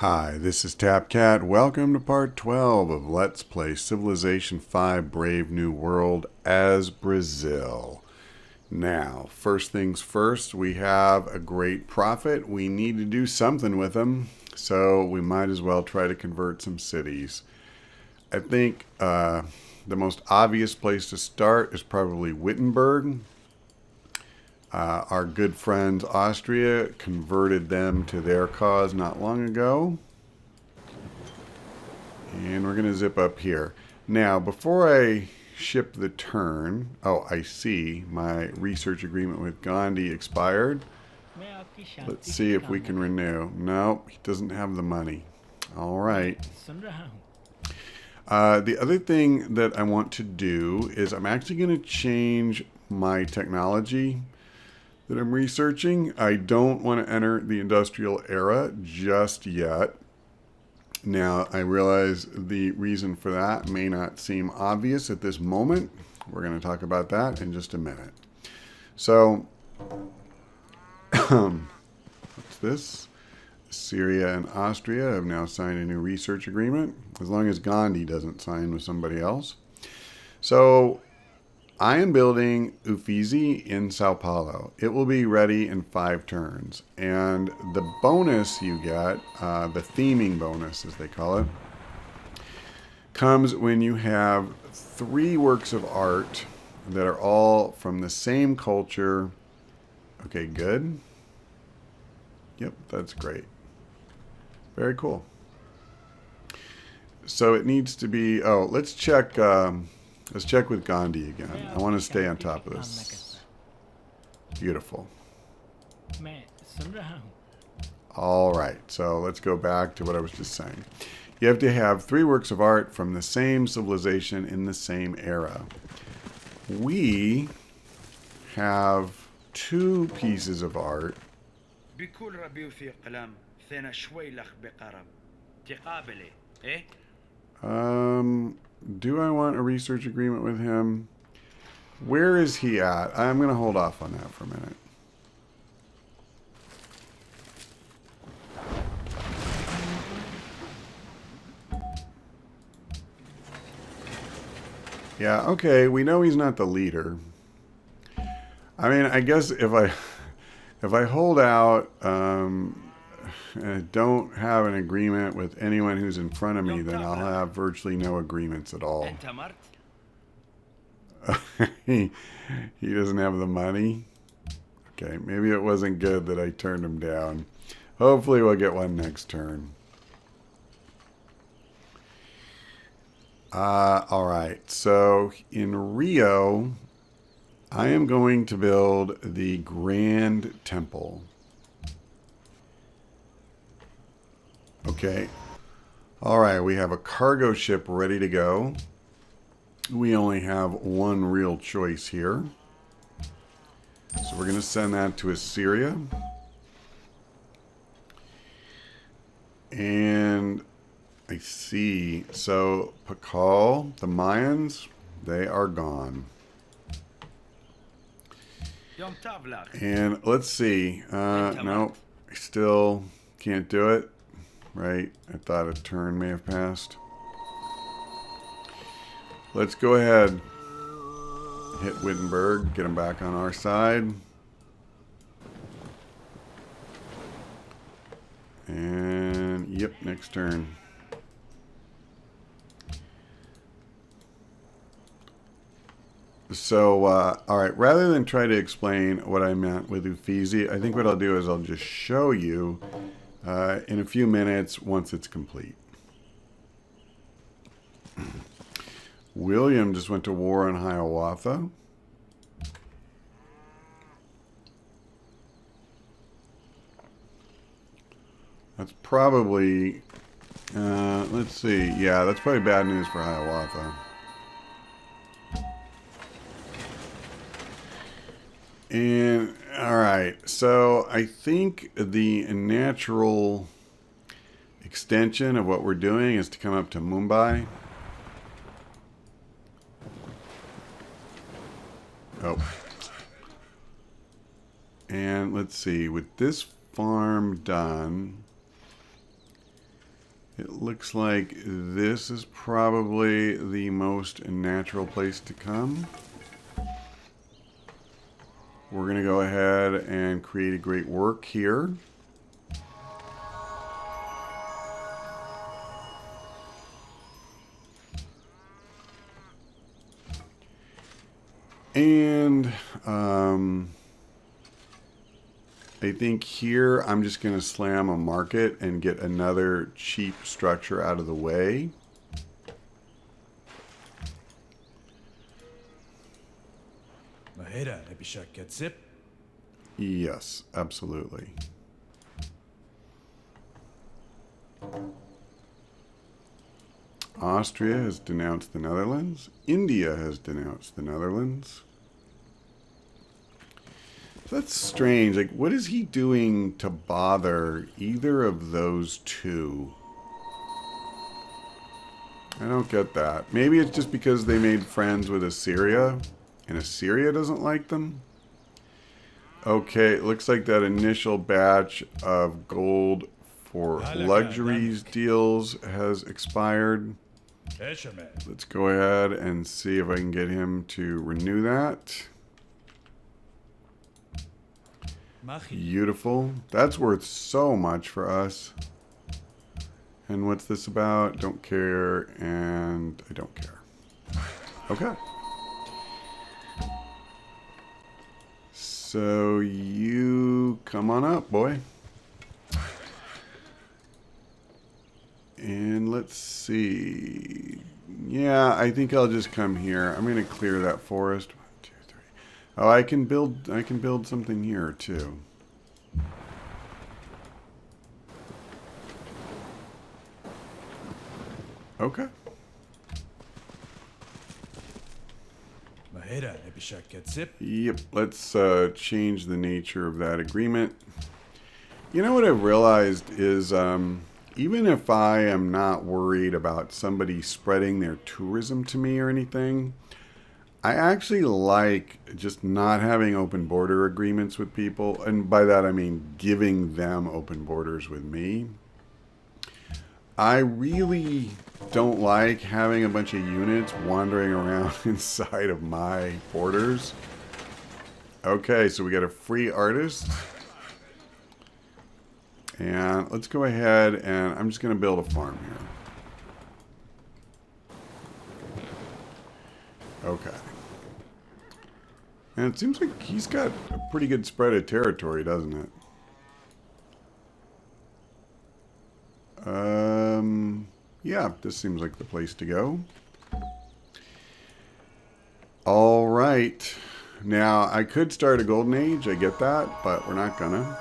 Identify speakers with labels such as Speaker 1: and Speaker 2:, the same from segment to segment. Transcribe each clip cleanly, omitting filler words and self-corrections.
Speaker 1: Hi, this is TapCat. Welcome to part 12 of Let's Play Civilization V Brave New World as Brazil. Now, first things first, we have a great prophet. We need to do something with him, so we might as well try to convert some cities. I think the most obvious place to start is probably Wittenberg. Our good friends Austria converted them to their cause not long ago. And we're going to zip up here. Now, before I ship the turn... Oh, I see. My research agreement with Gandhi expired. Let's see if we can renew. Nope, he doesn't have the money. All right. The other thing that I want to do is I'm actually going to change my technology that I'm researching. I don't want to enter the industrial era just yet. Now, I realize the reason for that may not seem obvious at this moment. We're going to talk about that in just a minute. So, what's this? Syria and Austria have now signed a new research agreement, as long as Gandhi doesn't sign with somebody else. So, I am building Uffizi in Sao Paulo. It will be ready in 5 turns. And the bonus you get, the theming bonus as they call it, comes when you have 3 works of art that are all from the same culture. Okay, good. Yep, that's great. Very cool. So it needs to be... Oh, let's check... Let's check with Gandhi again. I want to stay on top of this. Beautiful. All right, so let's go back to what I was just saying. You have to have 3 works of art from the same civilization in the same era. We have 2 pieces of art. Do I want a research agreement with him? Where is he at? I'm going to hold off on that for a minute. Yeah, okay, we know he's not the leader. I mean, I guess if I hold out and I don't have an agreement with anyone who's in front of me, then I'll have virtually no agreements at all. he doesn't have the money. Okay, maybe it wasn't good that I turned him down. Hopefully we'll get one next turn. Alright, so in Rio, I am going to build the Grand Temple. Okay. Alright, we have a cargo ship ready to go. We only have one real choice here. So we're going to send that to Assyria. And I see. So Pakal, the Mayans, they are gone. And let's see. Nope. I still can't do it. Right? I thought a turn may have passed. Let's go ahead. Hit Wittenberg. Get him back on our side. And, yep, next turn. So, alright, rather than try to explain what I meant with Uffizi, I think what I'll do is I'll just show you in a few minutes once it's complete. William just went to war on Hiawatha. That's probably, let's see, yeah, that's probably bad news for Hiawatha. And, alright, so I think the natural extension of what we're doing is to come up to Mumbai. Oh. And let's see, with this farm done, It looks like this is probably the most natural place to come. We're going to go ahead and create a great work here. And I think here I'm just going to slam a market and get another cheap structure out of the way. Yes, absolutely. Austria has denounced the Netherlands. India has denounced the Netherlands. That's strange. Like, what is he doing to bother either of those two? I don't get that. Maybe it's just because they made friends with Assyria, and Assyria doesn't like them? Okay, it looks like that initial batch of gold for luxuries deals has expired. Let's go ahead and see if I can get him to renew that. Beautiful. That's worth so much for us. And what's this about? Don't care, and I don't care. Okay. So you come on up, boy. And let's see. Yeah, I think I'll just come here. I'm going to clear that forest. 1, 2, 3. Oh, I can build something here too. Okay. Yep, let's change the nature of that agreement. You know what I've realized is even if I am not worried about somebody spreading their tourism to me or anything, I actually like just not having open border agreements with people. And by that I mean giving them open borders with me. I really don't like having a bunch of units wandering around inside of my borders. Okay, so we got a free artist. And let's go ahead and I'm just going to build a farm here. Okay. And it seems like he's got a pretty good spread of territory, doesn't it? Yeah, this seems like the place to go. All right. Now, I could start a golden age, I get that, but we're not gonna.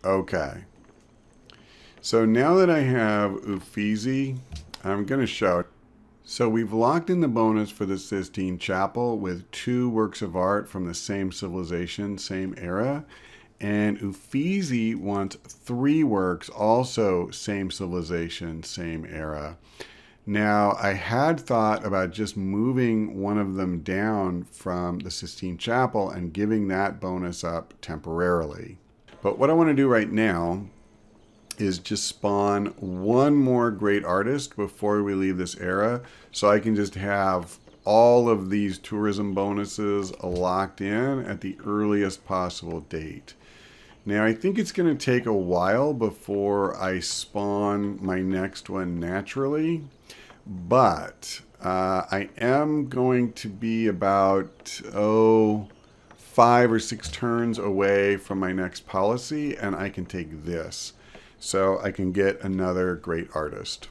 Speaker 1: Okay. So now that I have Uffizi, I'm gonna show it. So we've locked in the bonus for the Sistine Chapel with 2 works of art from the same civilization, same era. And Uffizi wants 3 works, also same civilization, same era. Now, I had thought about just moving one of them down from the Sistine Chapel and giving that bonus up temporarily. But what I want to do right now is just spawn one more great artist before we leave this era, so I can just have all of these tourism bonuses locked in at the earliest possible date. Now, I think it's going to take a while before I spawn my next one naturally, but I am going to be about, 5 or 6 turns away from my next policy, and I can take this. So I can get another great artist.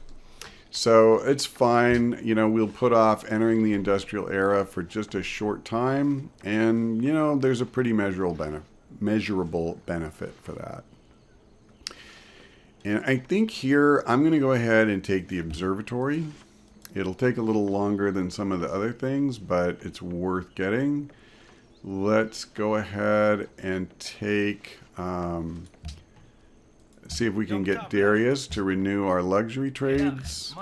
Speaker 1: So it's fine. You know, we'll put off entering the industrial era for just a short time, and, you know, there's a pretty measurable benefit for that. And I think here I'm going to go ahead and take the observatory. It'll take a little longer than some of the other things, but it's worth getting. Let's go ahead and take, see if we can get Darius to renew our luxury trades.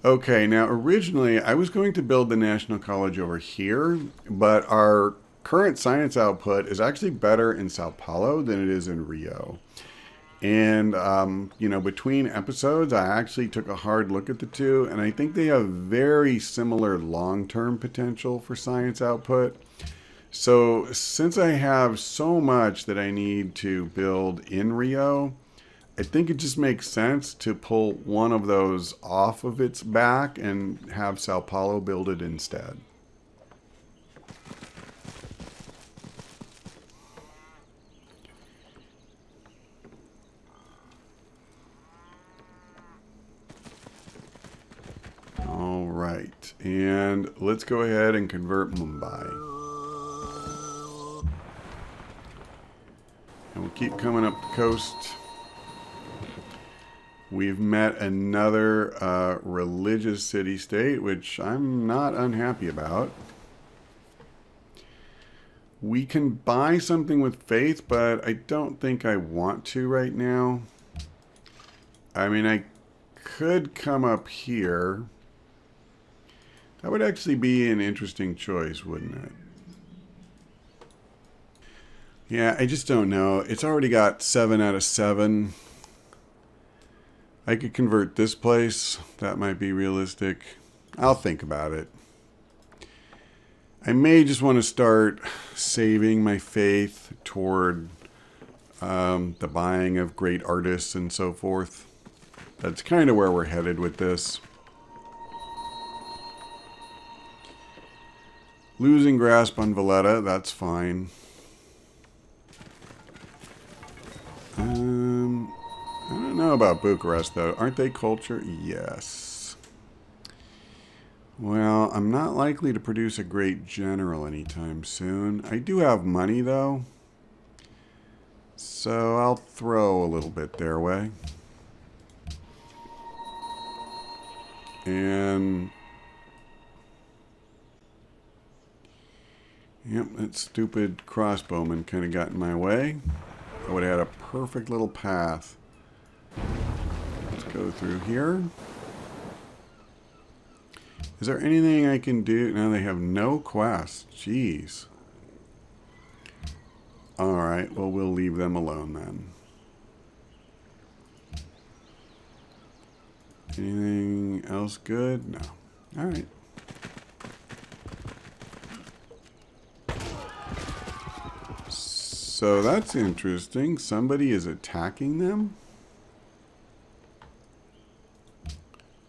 Speaker 1: Okay, now originally I was going to build the National College over here, but our current science output is actually better in Sao Paulo than it is in Rio. And, between episodes, I actually took a hard look at the two, and I think they have very similar long term potential for science output. So, since I have so much that I need to build in Rio, I think it just makes sense to pull one of those off of its back and have Sao Paulo build it instead. All right, and let's go ahead and convert Mumbai. And we'll keep coming up the coast. We've met another religious city-state, which I'm not unhappy about. We can buy something with faith, but I don't think I want to right now. I mean, I could come up here. That would actually be an interesting choice, wouldn't it? Yeah, I just don't know. It's already got 7 out of 7. I could convert this place. That might be realistic. I'll think about it. I may just want to start saving my faith toward the buying of great artists and so forth. That's kind of where we're headed with this. Losing grasp on Valletta, that's fine. I don't know about Bucharest, though. Aren't they culture? Yes. Well, I'm not likely to produce a great general anytime soon. I do have money, though. So I'll throw a little bit their way. And... yep, that stupid crossbowman kind of got in my way. I would have had a perfect little path. Let's go through here. Is there anything I can do? No, they have no quests. Jeez. Alright, well, we'll leave them alone then. Anything else good? No. Alright. So that's interesting. Somebody is attacking them?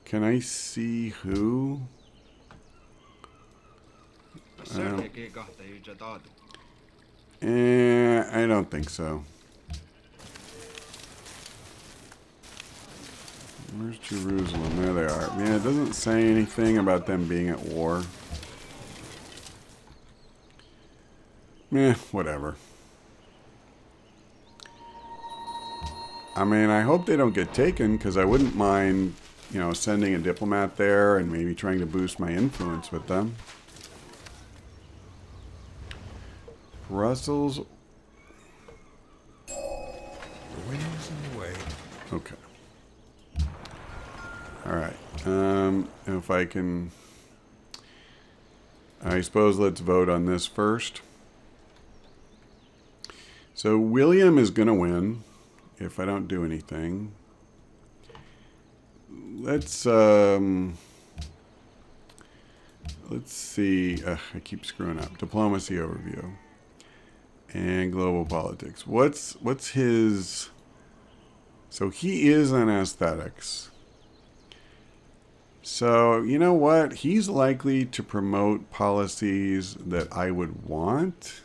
Speaker 1: Can I see who? I don't think so. Where's Jerusalem? There they are. Yeah, it doesn't say anything about them being at war. Whatever. I mean, I hope they don't get taken, because I wouldn't mind, sending a diplomat there and maybe trying to boost my influence with them. Brussels.
Speaker 2: The wind's in the way.
Speaker 1: Okay. Alright. If I can... I suppose let's vote on this first. So William is going to win if I don't do anything. Let's see. I keep screwing up. Diplomacy overview and global politics. What's his? So he is on aesthetics. So you know what? He's likely to promote policies that I would want.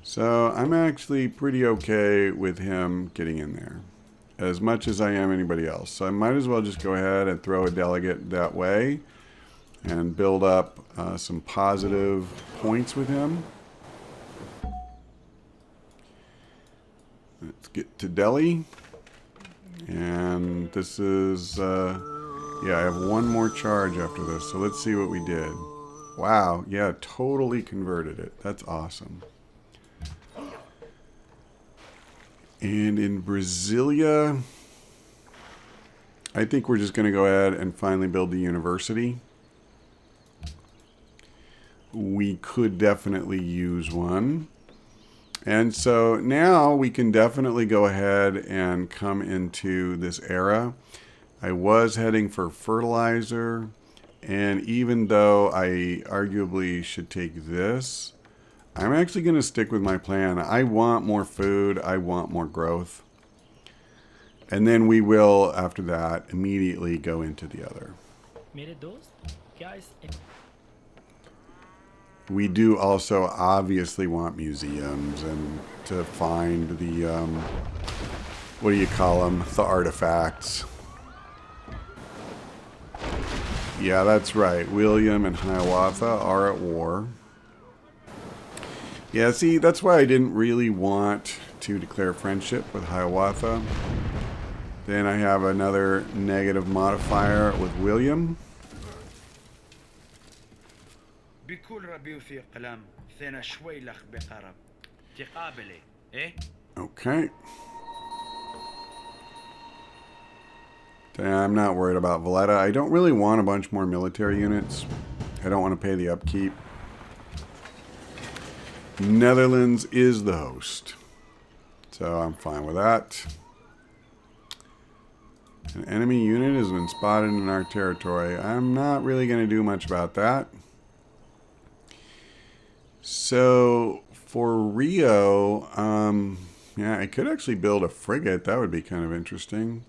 Speaker 1: So I'm actually pretty okay with him getting in there, as much as I am anybody else. So I might as well just go ahead and throw a delegate that way and build up some positive points with him. Let's get to Delhi. And this is, yeah, I have one more charge after this. So let's see what we did. Wow, yeah, totally converted it. That's awesome. And in Brasilia, I think we're just going to go ahead and finally build the university. We could definitely use one. And so now we can definitely go ahead and come into this era. I was heading for fertilizer, and even though I arguably should take this, I'm actually going to stick with my plan. I want more food. I want more growth. And then we will, after that, immediately go into the other. We do also obviously want museums and to find the, what do you call them? The artifacts. Yeah, that's right. William and Hiawatha are at war. Yeah, see, that's why I didn't really want to declare friendship with Hiawatha. Then I have another negative modifier with William. Okay. I'm not worried about Valletta. I don't really want a bunch more military units. I don't want to pay the upkeep. Netherlands is the host. So I'm fine with that. An enemy unit has been spotted in our territory. I'm not really going to do much about that. So for Rio, yeah, I could actually build a frigate. That would be kind of interesting.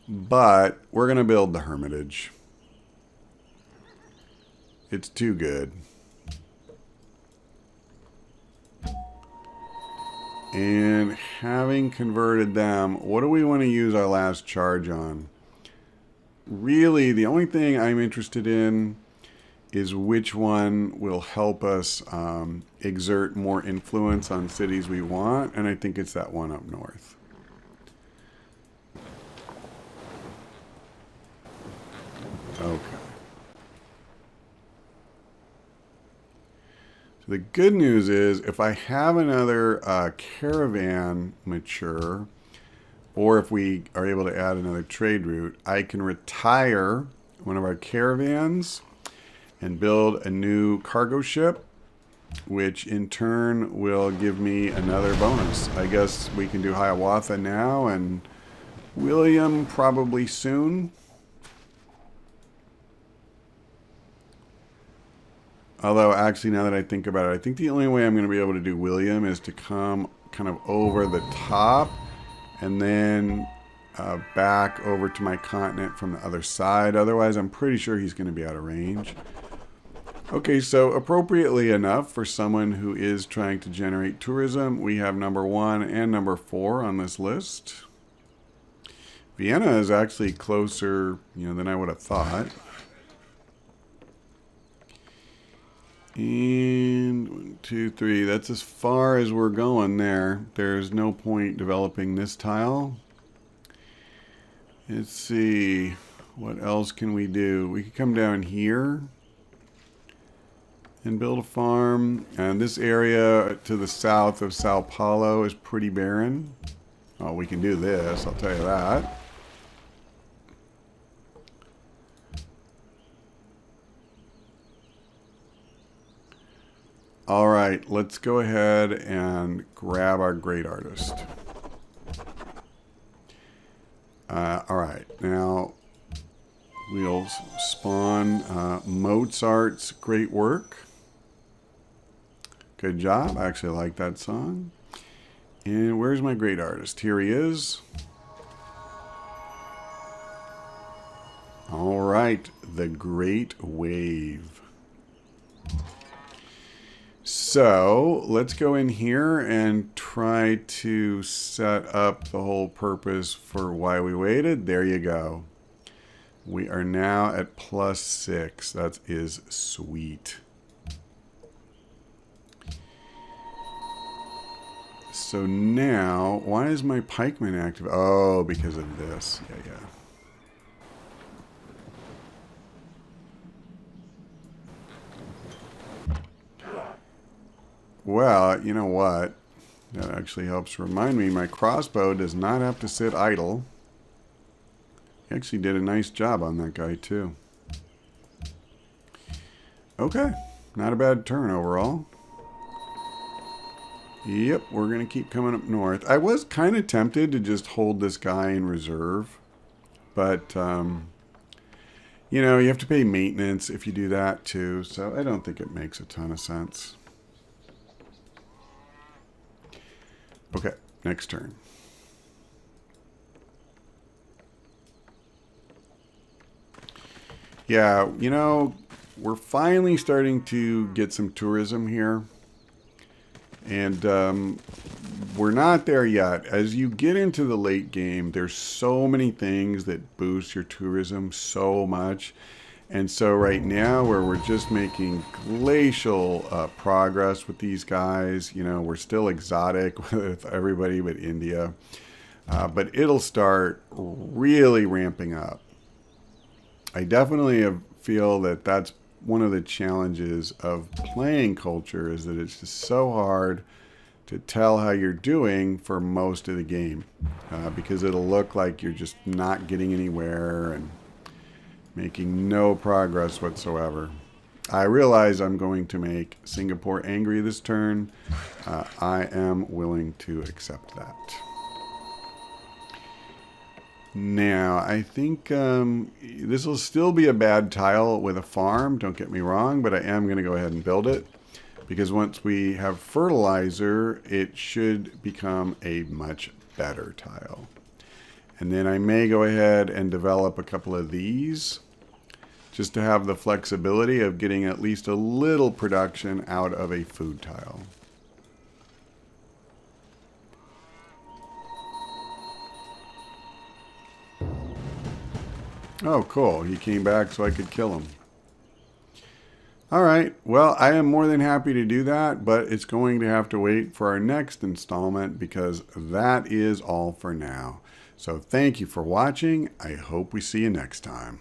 Speaker 1: But we're going to build the Hermitage. It's too good. And having converted them, what do we want to use our last charge on? Really, the only thing I'm interested in is which one will help us exert more influence on cities we want. And I think it's that one up north. Okay. So the good news is if I have another caravan mature, or if we are able to add another trade route, I can retire one of our caravans and build a new cargo ship, which in turn will give me another bonus. I guess we can do Hiawatha now and William probably soon. Although, actually, now that I think about it, I think the only way I'm going to be able to do William is to come kind of over the top and then back over to my continent from the other side. Otherwise, I'm pretty sure he's going to be out of range. Okay, so appropriately enough for someone who is trying to generate tourism, we have number 1 and number 4 on this list. Vienna is actually closer, than I would have thought. And 1, 2, 3. That's as far as we're going there. There's no point developing this tile. Let's see. What else can we do? We could come down here and build a farm. And this area to the south of Sao Paulo is pretty barren. Oh, we can do this, I'll tell you that. All right, let's go ahead and grab our great artist. All right, now we'll spawn Mozart's Great Work. Good job. I actually like that song. And where's my great artist? Here he is. All right, the Great Wave. So let's go in here and try to set up the whole purpose for why we waited. There you go. We are now at +6. That is sweet. So now, why is my pikeman active? Oh, because of this. Yeah. Well, you know what? That actually helps remind me my crossbow does not have to sit idle. He actually did a nice job on that guy too. Okay, not a bad turn overall. Yep, we're going to keep coming up north. I was kind of tempted to just hold this guy in reserve, but, you know, you have to pay maintenance if you do that too, so I don't think it makes a ton of sense. Okay, next turn. Yeah, you know, we're finally starting to get some tourism here. And we're not there yet. As you get into the late game, there's so many things that boost your tourism so much. And so right now, where we're just making glacial progress with these guys, you know, we're still exotic with everybody but India. But it'll start really ramping up. I definitely feel that that's one of the challenges of playing culture, is that it's just so hard to tell how you're doing for most of the game, because it'll look like you're just not getting anywhere and making no progress whatsoever. I realize I'm going to make Singapore angry this turn. I am willing to accept that. Now, I think this will still be a bad tile with a farm, don't get me wrong, but I am going to go ahead and build it, because once we have fertilizer, it should become a much better tile. And then I may go ahead and develop a couple of these, just to have the flexibility of getting at least a little production out of a food tile. Oh, cool. He came back so I could kill him. All right. Well, I am more than happy to do that, but it's going to have to wait for our next installment, because that is all for now. So thank you for watching. I hope we see you next time.